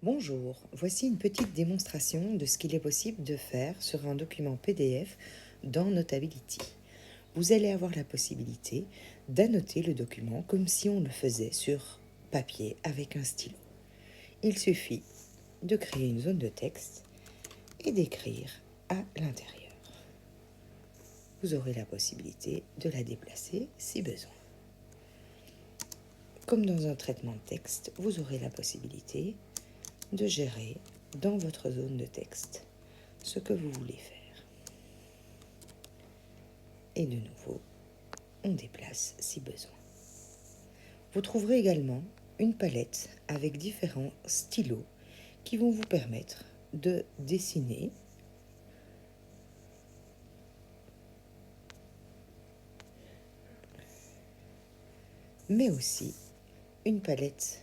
Bonjour, voici une petite démonstration de ce qu'il est possible de faire sur un document PDF dans Notability. Vous allez avoir la possibilité d'annoter le document comme si on le faisait sur papier avec un stylo. Il suffit de créer une zone de texte et d'écrire à l'intérieur. Vous aurez la possibilité de la déplacer si besoin. Comme dans un traitement de texte, vous aurez la possibilité de gérer dans votre zone de texte ce que vous voulez faire. Et de nouveau, on déplace si besoin. Vous trouverez également une palette avec différents stylos qui vont vous permettre de dessiner mais aussi une palette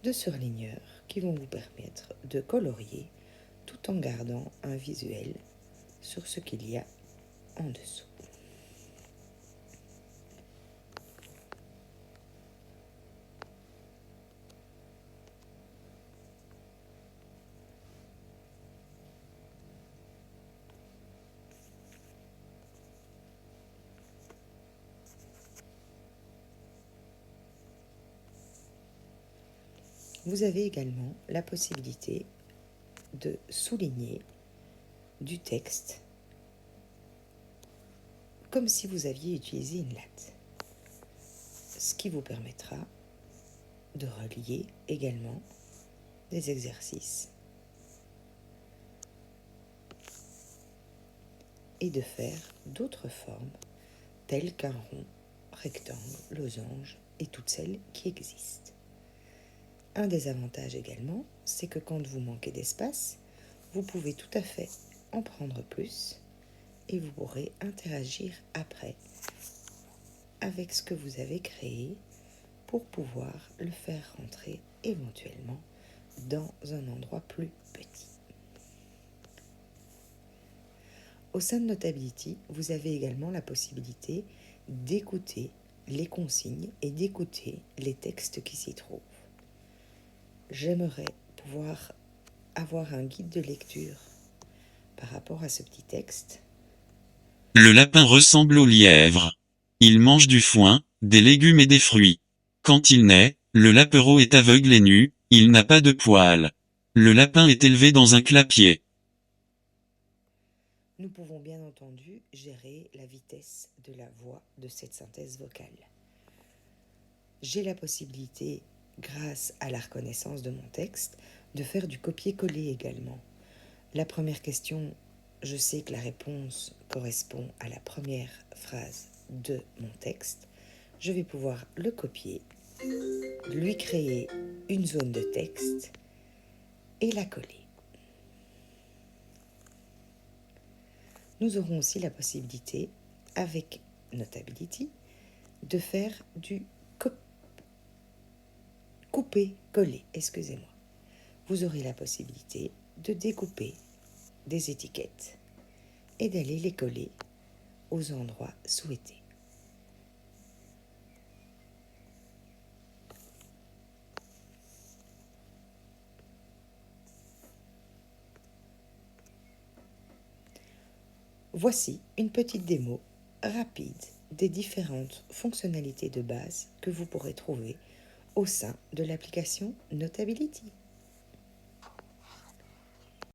de surligneurs qui vont vous permettre de colorier tout en gardant un visuel sur ce qu'il y a en dessous. Vous avez également la possibilité de souligner du texte comme si vous aviez utilisé une latte, ce qui vous permettra de relier également des exercices et de faire d'autres formes telles qu'un rond, rectangle, losange et toutes celles qui existent. Un des avantages également, c'est que quand vous manquez d'espace, vous pouvez tout à fait en prendre plus et vous pourrez interagir après avec ce que vous avez créé pour pouvoir le faire rentrer éventuellement dans un endroit plus petit. Au sein de Notability, vous avez également la possibilité d'écouter les consignes et d'écouter les textes qui s'y trouvent. J'aimerais pouvoir avoir un guide de lecture par rapport à ce petit texte. Le lapin ressemble au lièvre. Il mange du foin, des légumes et des fruits. Quand il naît, le lapereau est aveugle et nu, il n'a pas de poils. Le lapin est élevé dans un clapier. Nous pouvons bien entendu gérer la vitesse de la voix de cette synthèse vocale. J'ai la possibilité, grâce à la reconnaissance de mon texte, de faire du copier-coller également. La première question, je sais que la réponse correspond à la première phrase de mon texte. Je vais pouvoir le copier, lui créer une zone de texte et la coller. Nous aurons aussi la possibilité, avec Notability, de faire du couper-coller, excusez-moi. Vous aurez la possibilité de découper des étiquettes et d'aller les coller aux endroits souhaités. Voici une petite démo rapide des différentes fonctionnalités de base que vous pourrez trouver au sein de l'application Notability.